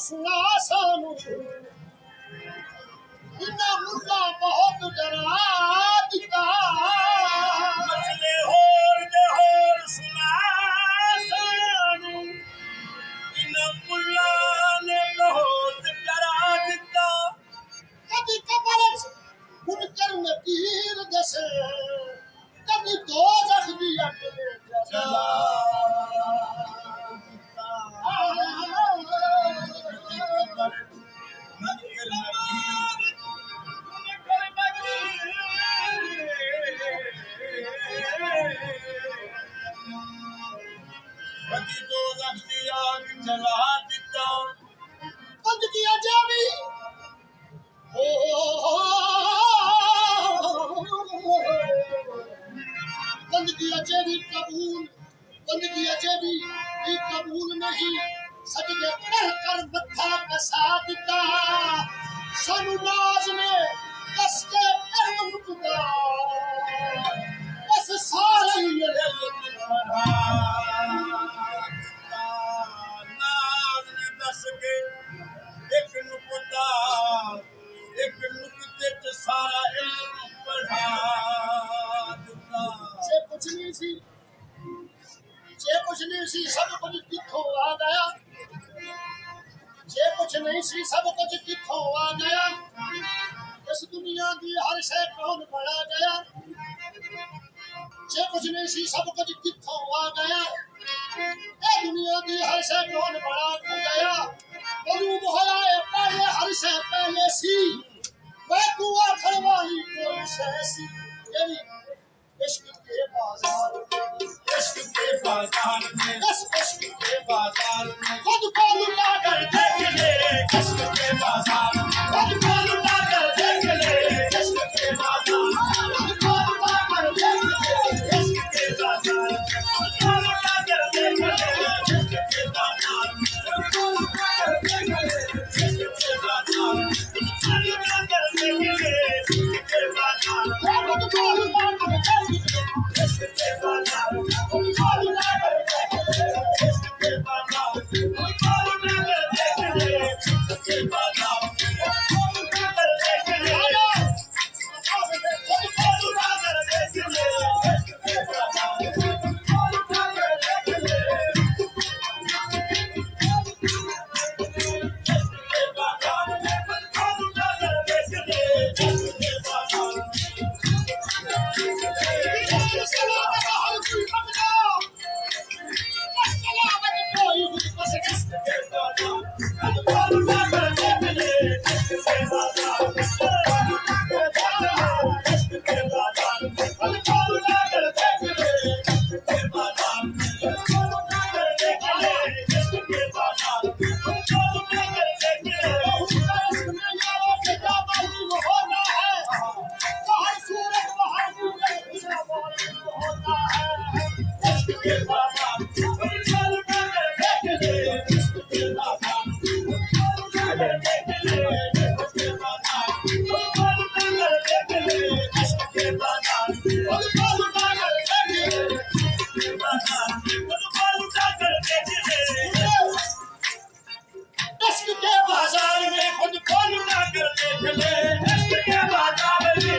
सुना सानू इन्ना मुल्ला बहुत डरा दिता मसले होर दे होर सुना सानू इन मुल्ला ने बहुत डरा दिता कभी कबर मुनकर नकीर दसे कभी दो जख्मी अपने जला जला दिता बंदगी जावी बंदगी जेरी कबूल बंदगी जेरी भी कबूल नहीं सजदे कर कर मत्था कसा दिता सानू नाज ने कस के कर मुकदा बस सारे ही नाज ने दस के एक नुकता एक नुकते च सारा इल्म पढ़ा दिता जे कुछ नहीं सी सब कुछ किथों आ गया जे कुछ नहीं सी सब कुछ किथों आ गया इस दुनिया की हर शय कौन बड़ा गया जे कुछ नहीं सी सब कुछ किथों आ गया ए दुनिया की हर शय कौन बड़ा हो गया मालूम होया है पहले हर शय पहले सी मैं तू आखिर वाली कोई शय सी यानी इश्क के बाजार में इश्क के बाजार में खुद को लुटा कर देख ले इश्क के बाजार में खुद को लुटा कर देख ले इश्क के बाजार में खुद को लुटा कर देख ले इश्क के बाजार में खुद को लुटा कर देख ले इश्क के बाजार में खुद को लुटा कर देख ले इश्क के बाजार में खुद को लुटा कर देख ले इश्क के बाजार में खुद को लुटा कर देख ले इश्क के बाजार में खुद को लुटा कर देख ले इश्क के बाजार में खुद को लुटा कर देख ले इश्क के बाजार में खुद को लुटा कर देख ले खुद को लुटा कर देख ले इश्क के बाजार में खुद को लुटा कर देख ले इश्क के बाजार में खुद को लुटा कर देख ले इश्क के बाजार में इश्क के बाजार में खुद को लुटा कर देख ले इश्क के बाजार में खुद को लुटा कर देख ले इश्क के बाजार में खुद को लुटा कर देख ले इश्क के बाजार में खुद को लुटा कर देख ले इश्क के बाजार में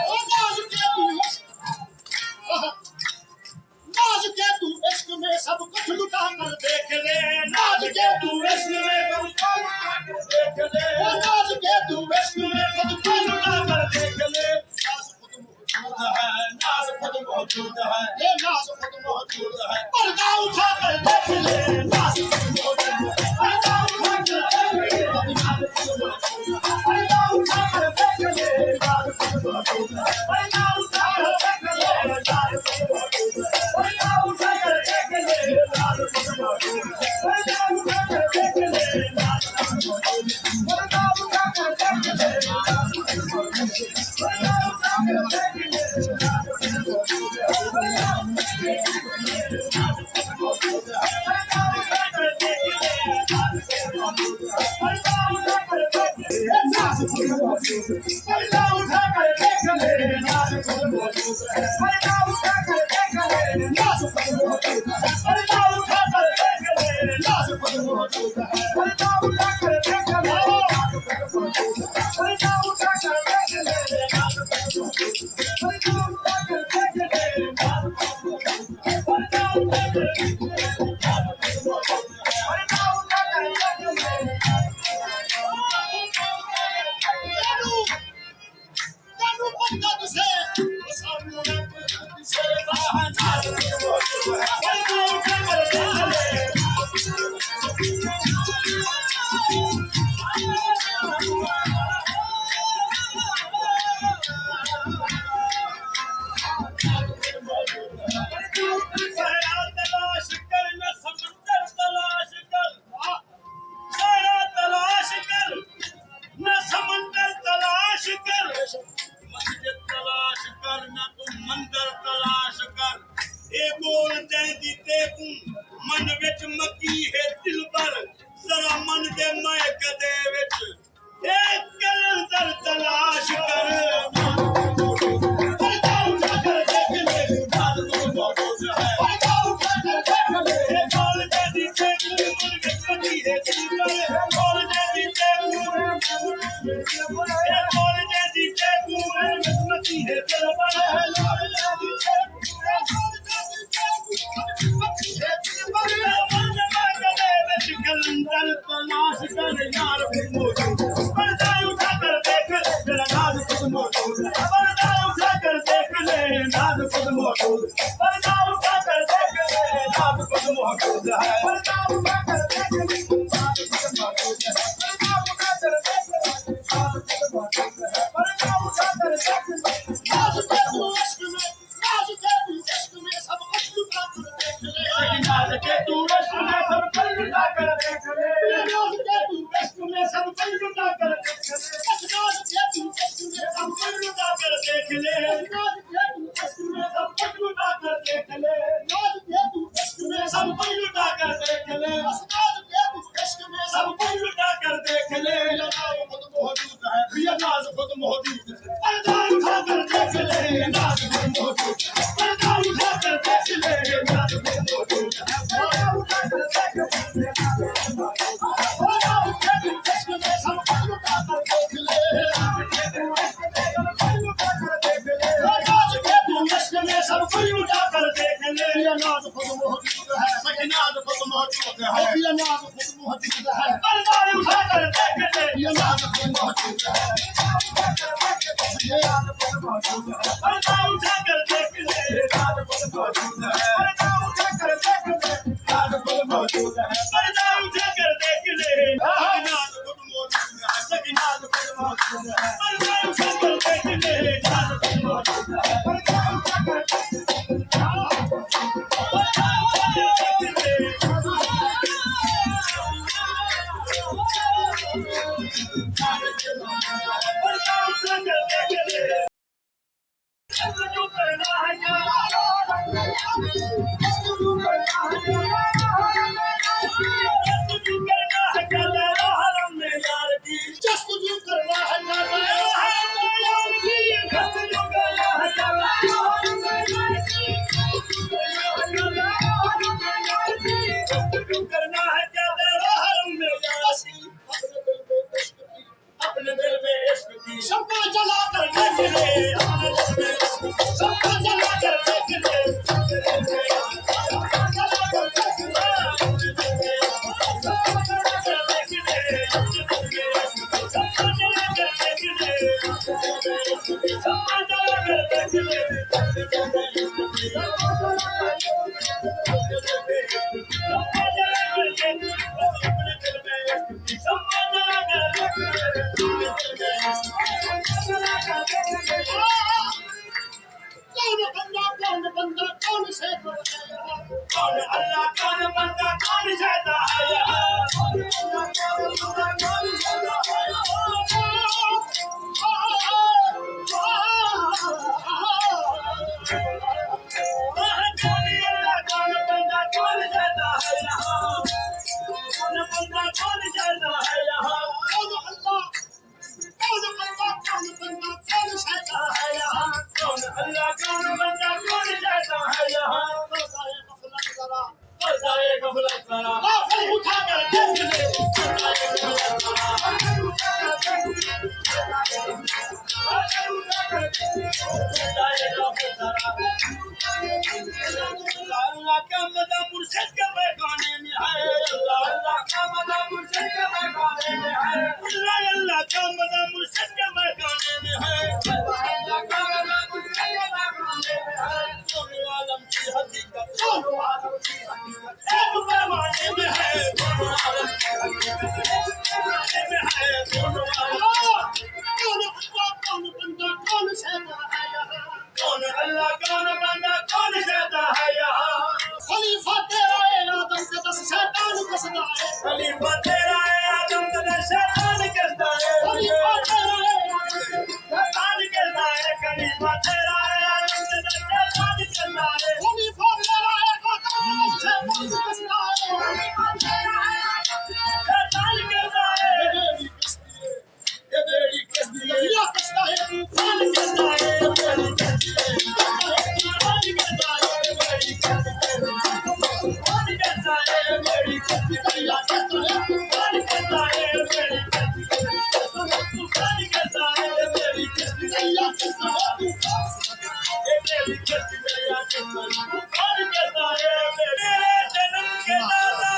ओ नाज के तू इश्क में सब कुछ लुटा कर देख ले नाज के तू इश्क में सब कुछ लुटा कर देख ले ओ नाज के तू इश्क में सब कुछ लुटा कर देख ले नाज खुद मौजूद है ये नाज खुद मौजूद है पर्दा उठा कर देख ले नाज खुद मौजूद है पर्दा उठा कर देख ले नाज खुद मौजूद है पर्दा उठा कर देख ले नाज खुद मौजूद है पर्दा उठा कर देख ले नाज खुद मौजूद है पर्दा उठा कर देख ले नाज खुद मौजूद है पर्दा उठा कर देख ले नाज खुद मौजूद है पर्दा उठा कर देख ले नाज खुद मौजूद है पर्दा उठा कर देख ले नाज खुद मौजूद है पर्दा उठा कर देख ले नाज खुद मौजूद है पर्दा उठाकर देख ले नाज खुद मौजूद है पर्दा उठाकर देख ले नाज खुद मौजूद है पर्दा उठाकर देख ले नाज खुद मौजूद है पर्दा उठाकर देख ले नाज खुद मौजूद है पर्दा उठाकर देख ले नाज खुद मौजूद है पर्दा उठाकर देख ले नाज खुद मौजूद है पर्दा उठाकर देख ले नाज खुद मौजूद है पर्दा उठाकर देख ले मन विच मक्की है दिल पर जरा मन दे महक दे विच एक कलंदर तलाश कर पर्दा उठाकर देख ले नाज खुद मौजूद है पर्दा उठाकर देख ले बोल दे दी ते मन विच मक्की है दिल पर बोल दे दी ते बोल दे दी ते मन विच मक्की है दिल पर कलंदर तलाश कर यार खुद मौजूद पर्दा उठाकर देख ले नाज खुद मौजूद पर्दा उठाकर देख ले नाज खुद मौजूद पर्दा उठाकर देख ले नाज खुद मौजूद है पर्दा उठाकर देख ले नाज खुद मौजूद है पर्दा उठाकर देख ले नाज खुद मौजूद है पर्दा उठाकर देख ले नाज के तू इश्क में नाज के तू इश्क में सब कुछ लुटा कर देख ले नाज के तू इश्क में सब कुछ लुटा कर देख ले नाज के तू इश्क में सब कुछ लुटा कर देख ले नाज के तू इश्क में सब कुछ लुटा कर देख ले नाज के तू इश्क में सब कुछ लुटा कर देख ले नाज के तू इश्क में सब कुछ लुटा कर देख ले नाज के तू इश्क में सब कुछ लुटा कर देख ले नाज खुद मौजूद है ये नाज खुद मौजूद है पर्दा उठाकर देख ले नाज खुद मौजूद है पर्दा उठाकर देख ले नाज खुद मौजूद है पर्दा उठाकर देख ले नाज खुद मौजूद है पर्दा उठाकर इश्क में सब कुछ लुटा कर देख ले नाज के तू इश्क में सब कुछ लुटा कर देख ले नाज के तू इश्क में सब कुछ लुटा कर देख ले ये नाज खुद मौजूद है सही नाज खुद मौजूद है ये नाज खुद मौजूद है पर्दा उठाकर देख ले ये नाज खुद मौजूद है ये नाज खुद मौजूद है पर्दा उठाकर देख ले नाज खुद मौजूद है पर्दा उठाकर देख ले नाज खुद मौजूद है पर्दा उठाकर देख ले नाज खुद मौजूद है सही नाज खुद मौजूद है पर्दा उठाकर देख ले नाज खुद मौजूद है पर्दा उठाकर देख ले सबको जला कर देख ले सबको जला कर देख ले सबको आफर उठाकर देख ले अल्लाह का मदा मुर्शिद के पैगाने में है अल्लाह का मदा मुर्शिद के पैगाने में है अल्लाह का मदा मुर्शिद के पैगाने में है अल्लाह का मदा मुर्शिद के पैगाने में है दोनों आलम की हकीकत दोनों आलम की हकीकत एक पैमाने में है दोनों आलम की हकीकत एक पैमाने में है दोनों कौन बंदा कौन शैता है यहाँ कौन अल्लाह कौन बंदा कौन शैता है यहाँ खलीफा तेरा है आदम का 10 शैतान कसदा है खलीफा तेरा है आदम का 10 शैतान कसदा है खलीफा तेरा है शैतान कहता है खलीफा तेरा है आदम का 10 शैतान कहता है खलीफा तेरा है आदम शैतान कसदा है खलीफा तेरा है शैतान कहता है ये बेड़ी कसदी है या कसदा है शैतान कहता है मेरी कहती है शैतान कहता है मेरी कहती है शैतान कहता है मेरी कहती है शैतान कहता है मेरी कहती है शैतान कहता है मेरी कहती है या कसदा है ये मेरी कहती है या शैतान कहता है मेरे जन्म के दादा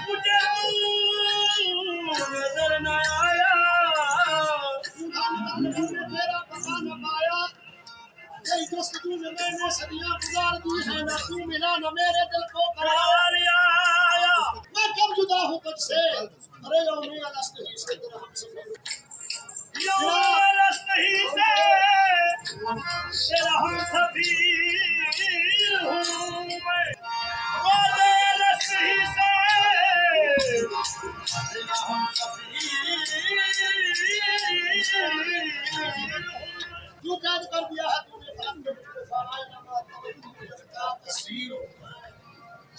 मुझे तू नजर न आया तेरा पता न पाया कई दोस्त तूने मैंने सदियां गुजार दी है ना तू मिला न मेरे दिल को करार आया मैं कब जुदा हूँ तुझसे अरे यो मैं अलस्त ही से तेरा हम सफर यौलस नहीं से तेरा हम सफीर हूँ मैं वादलस नहीं से तेरा हम सफीर तू कैद कर दिया है तूने फलक में मुझको फराए ना तस्वीर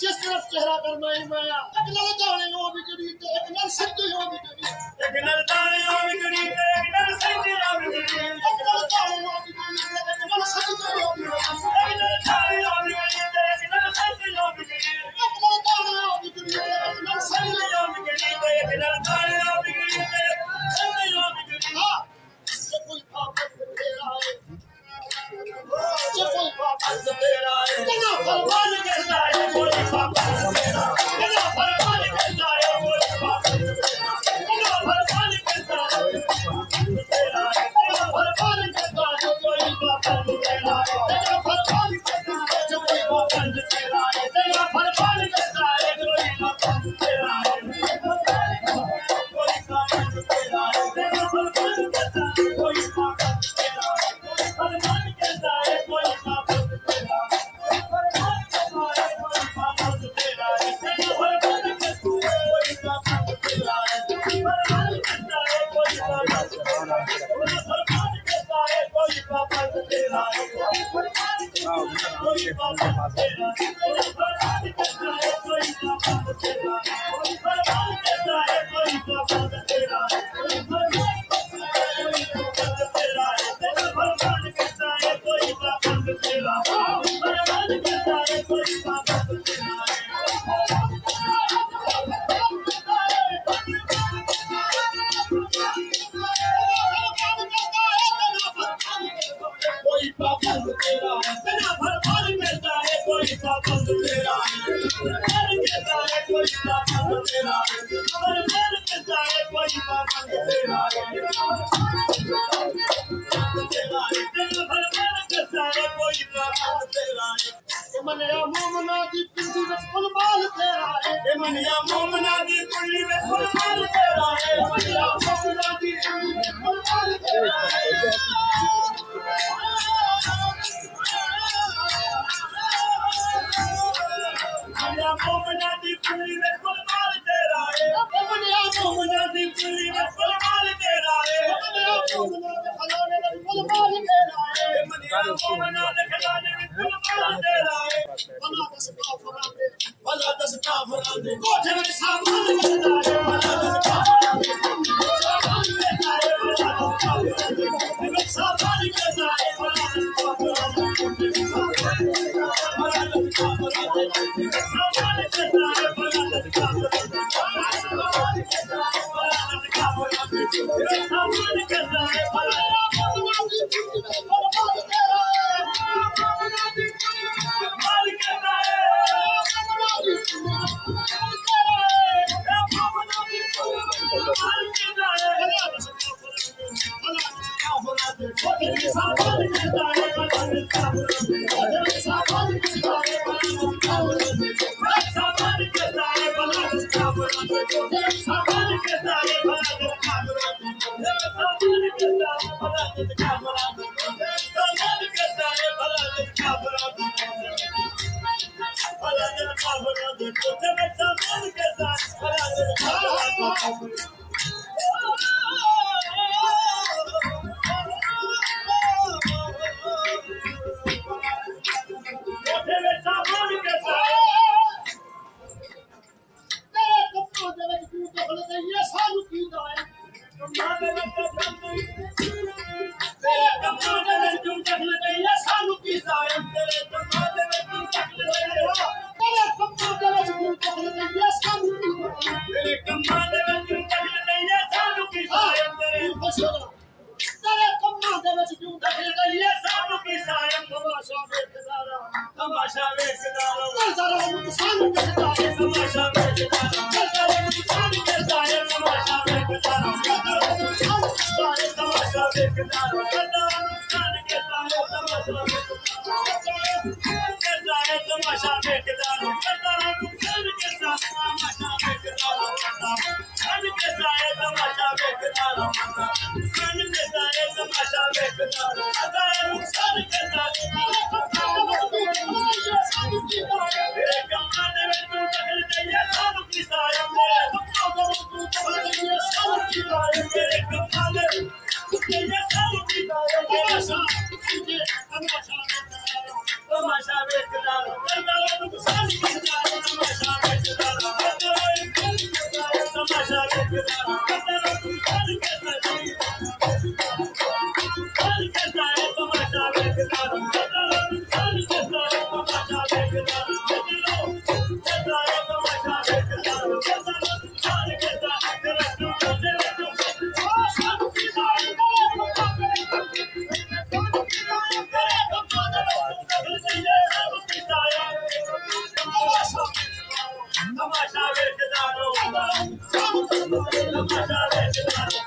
जिस तरफ चेहरा करमाई माया एक ललचाने हो बिगड़ी तो एक नर सत्य हो बिगड़ी एक नरदाने हो बिगड़ी तो एक नर सत्य हो बिगड़ी एक ललचाने हो बिगड़ी तो एक नर सत्य हो बिगड़ी एक नरदाने हो बिगड़ी तो एक नर सत्य हो बिगड़ी एक ललचाने हो बिगड़ी तो एक नर सत्य सत्य हो बिगड़ी तो एक नरदाने हो बिगड़ी तो एक सत्य हो बिगड़ी हाँ ये कोई पाप तेरा है ये कोई पाप तेरा है तेरा भगवान कहता है कोई पाप तेरा तेरा भगवान कहता है कोई पाप तेरा तेरा भगवान कहता है तेरा तेरा भगवान कहता है कोई पाप तेरा तेरा भगवान कहता है कोई पाप तेरा तेरा भगवान कहता है कोई पाप तेरा कोई पाप तेरा तेरा भगवान कहता है कोई पाप तेरा भगवान कहता है कोई पाप तेरा कोई पाबंद तेरा तेरा भरपाल कहता है कोई पाबंद तेरा भरपाल कहता है कोई पाबंद तेरा भरपाल कहता है कोई पाबंद तेरा तेरा भरपाल कहता है कोई पाबंद तेरा मनिया मोमना दी पिंडी में फुलबाल तेरा है मनिया मोमना दी कुल्ली में फुलबाल तेरा है मनिया मोमना दी पिंडी में फुलबाल तेरा है मनिया मोमना दी कुल्ली में फुलबाल तेरा है मनिया मोमना दी कुल्ली में फुलबाल तेरा है मनिया मोमना दे खलाने में फुलबाल तेरा है मनिया मोमना दे खलाने में फुलबाल तेरा है भला दस का फराने कोठे में सामान करता है भला दस का फराने सामान लेता है भला दस का फराने सामान करता है भला दस का फराने भला दस का फराने सामान करता है तमाशा ਵੇਖਦਾ तमाशा ਵੇਖਦਾ